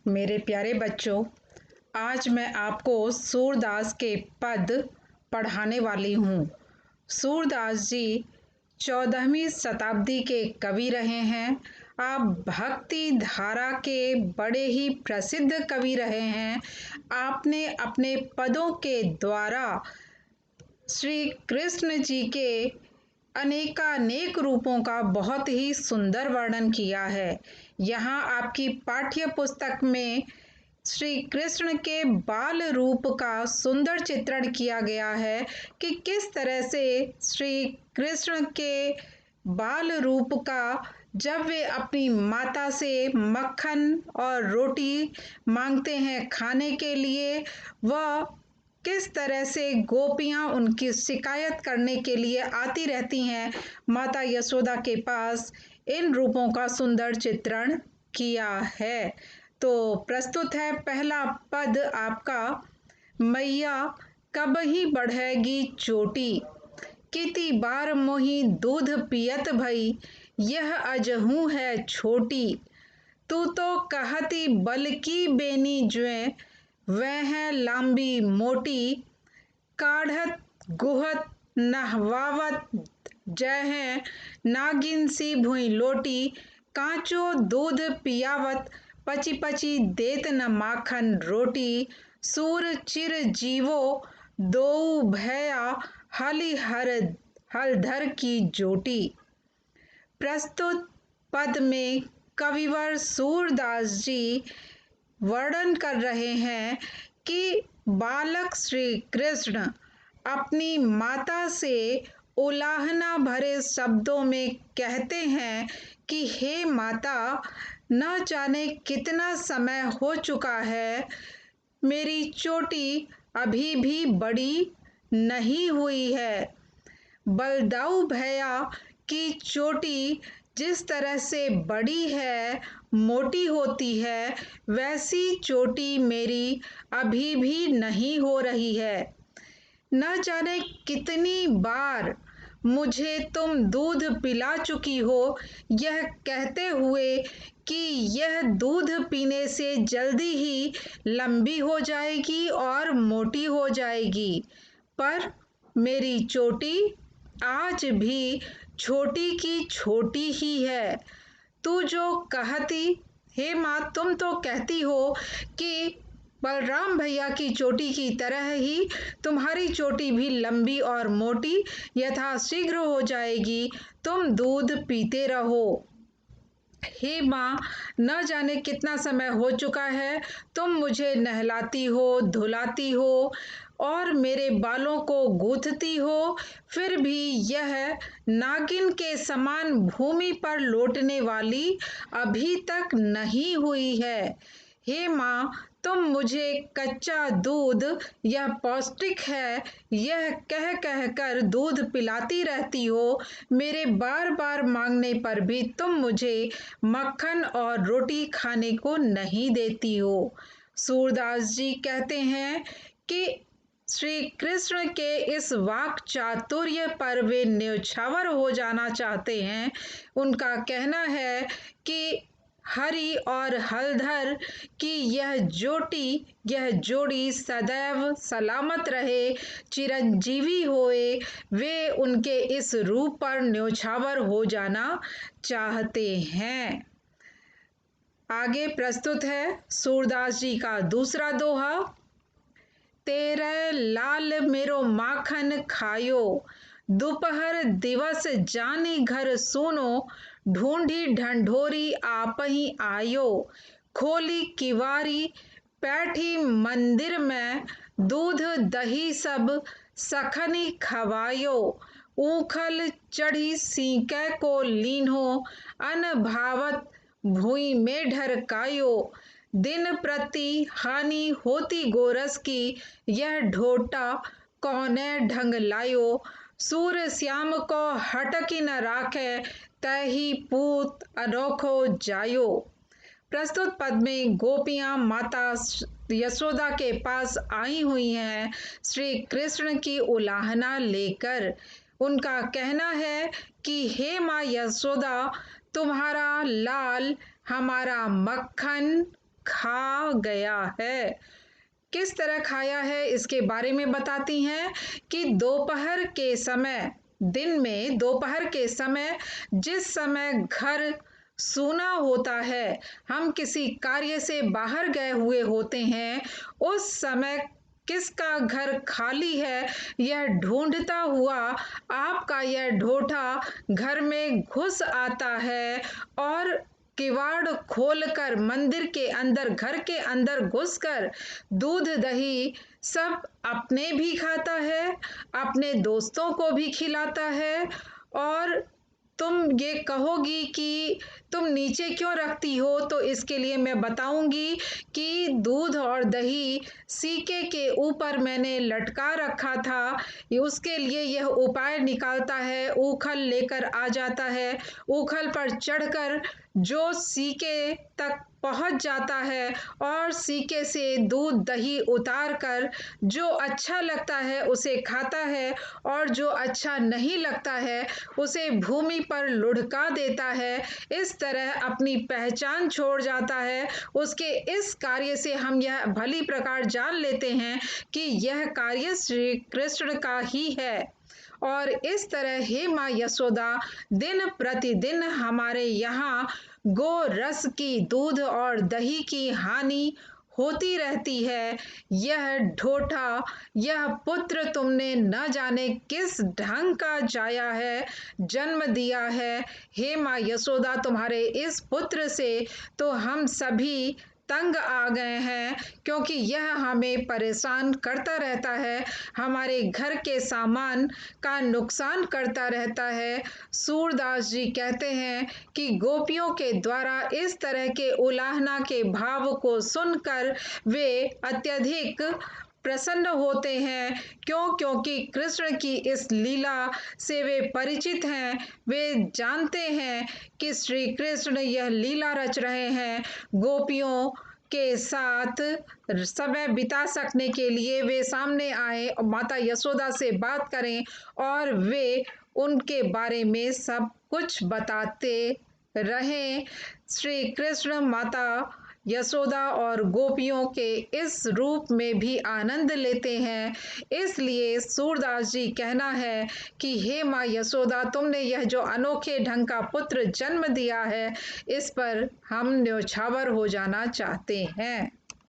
मेरे प्यारे बच्चों, आज मैं आपको सूरदास के पद पढ़ाने वाली हूँ। सूरदास जी 14वीं शताब्दी के कवि रहे हैं। आप भक्ति धारा के बड़े ही प्रसिद्ध कवि रहे हैं। आपने अपने पदों के द्वारा श्री कृष्ण जी के अनेकानेक रूपों का बहुत ही सुंदर वर्णन किया है। यहाँ आपकी पाठ्य पुस्तक में श्री कृष्ण के बाल रूप का सुंदर चित्रण किया गया है कि किस तरह से श्री कृष्ण के बाल रूप का जब वे अपनी माता से मक्खन और रोटी मांगते हैं खाने के लिए, वह किस तरह से गोपियां उनकी शिकायत करने के लिए आती रहती हैं माता यशोदा के पास, इन रूपों का सुंदर चित्रण किया है। तो प्रस्तुत है पहला पद आपका। मैया कब ही बढ़ेगी चोटी, कितनी बार मोही दूध पियत भई, यह अजहू है छोटी। तू तो कहती बल की बेनी ज्वें, वह है लांबी मोटी। काढ़त गुहत नहवावत जय है, नागिन सी भुई लोटी। कांचो दूध पियावत, पची पची देत न माखन रोटी। सूर चिर जीवो दोऊ भया, हलि हलधर की जोटी। प्रस्तुत पद में कविवर सूरदास जी वर्णन कर रहे हैं कि बालक श्री कृष्ण अपनी माता से उलाहना भरे शब्दों में कहते हैं कि हे माता, न जाने कितना समय हो चुका है, मेरी चोटी अभी भी बड़ी नहीं हुई है। बलदाऊ भैया की चोटी जिस तरह से बड़ी है, मोटी होती है, वैसी चोटी मेरी अभी भी नहीं हो रही है। न जाने कितनी बार मुझे तुम दूध पिला चुकी हो, यह कहते हुए कि यह दूध पीने से जल्दी ही लंबी हो जाएगी और मोटी हो जाएगी, पर मेरी चोटी आज भी छोटी की छोटी ही है। तू जो कहती, हे माँ, तुम तो कहती हो कि बलराम भैया की चोटी की तरह ही तुम्हारी चोटी भी लंबी और मोटी यथाशीघ्र हो जाएगी, तुम दूध पीते रहो। हे माँ, न जाने कितना समय हो चुका है, तुम मुझे नहलाती हो, धुलाती हो और मेरे बालों को गूंथती हो, फिर भी यह नागिन के समान भूमि पर लौटने वाली अभी तक नहीं हुई है। हे माँ, तुम मुझे कच्चा दूध, यह पौष्टिक है, यह कह कह कर दूध पिलाती रहती हो, मेरे बार बार मांगने पर भी तुम मुझे मक्खन और रोटी खाने को नहीं देती हो। सूरदास जी कहते हैं कि श्री कृष्ण के इस वाक चातुर्य पर वे न्यौछावर हो जाना चाहते हैं। उनका कहना है कि हरि और हलधर की यह जोड़ी सदैव सलामत रहे, चिरंजीवी होए, वे उनके इस रूप पर न्यौछावर हो जाना चाहते हैं। आगे प्रस्तुत है सूरदास जी का दूसरा दोहा। तेरे लाल मेरो माखन खायो, दोपहर दिवस जानी घर सुनो, ढूंढी ढंढोरी आप ही आयो, खोली किवारी बैठी मंदिर में, दूध दही सब सखनी खवायो, ऊखल चढ़ी सींके को लीन्हो, अन भावत भुई में ढरकायो। दिन प्रति हानि होती गोरस की, यह ढोटा कौने ढंग लायो, सूर श्याम को हटकी न राखे, तही पूत अनोखो जायो। प्रस्तुत पद में गोपियां माता यशोदा के पास आई हुई हैं श्री कृष्ण की उलाहना लेकर। उनका कहना है कि हे माँ यशोदा, तुम्हारा लाल हमारा मक्खन खा गया है। किस तरह खाया है इसके बारे में बताती हैं कि दोपहर के समय, दिन में दोपहर के समय, जिस समय घर सूना होता है, हम किसी कार्य से बाहर गए हुए होते हैं, उस समय किसका घर खाली है यह ढूंढता हुआ आपका यह ढोठा घर में घुस आता है और किवाड़ खोलकर मंदिर के अंदर, घर के अंदर घुसकर दूध दही सब अपने भी खाता है, अपने दोस्तों को भी खिलाता है। और तुम ये कहोगी कि तुम नीचे क्यों रखती हो, तो इसके लिए मैं बताऊंगी कि दूध और दही सीके के ऊपर मैंने लटका रखा था। उसके लिए यह उपाय निकालता है, ऊखल लेकर आ जाता है, ऊखल पर चढ़कर जो सीके तक पहुंच जाता है और सीके से दूध दही उतार कर जो अच्छा लगता है उसे खाता है और जो अच्छा नहीं लगता है उसे भूमि पर लुढ़का देता है। इस तरह अपनी पहचान छोड़ जाता है। उसके इस कार्य से हम यह भली प्रकार जान लेते हैं कि यह कार्य श्री कृष्ण का ही है। और इस तरह हे माँ यशोदा दिन प्रतिदिन हमारे यहाँ गो रस की, दूध और दही की हानि होती रहती है। यह ढोठा, यह पुत्र तुमने न जाने किस ढंग का जाया है, जन्म दिया है। हे माँ यशोदा तुम्हारे इस पुत्र से तो हम सभी तंग आ गए हैं, क्योंकि यह हमें परेशान करता रहता है, हमारे घर के सामान का नुकसान करता रहता है। सूरदास जी कहते हैं कि गोपियों के द्वारा इस तरह के उलाहना के भाव को सुनकर वे अत्यधिक प्रसन्न होते हैं। क्योंकि कृष्ण की इस लीला से वे परिचित हैं, वे जानते हैं कि श्री कृष्ण यह लीला रच रहे हैं। गोपियों के साथ समय बिता सकने के लिए वे सामने आए और माता यशोदा से बात करें और वे उनके बारे में सब कुछ बताते रहें। श्री कृष्ण माता यशोदा और गोपियों के इस रूप में भी आनंद लेते हैं। इसलिए सूरदास जी कहना है कि हे माँ यशोदा तुमने यह जो अनोखे ढंग का पुत्र जन्म दिया है, इस पर हम न्योछावर हो जाना चाहते हैं।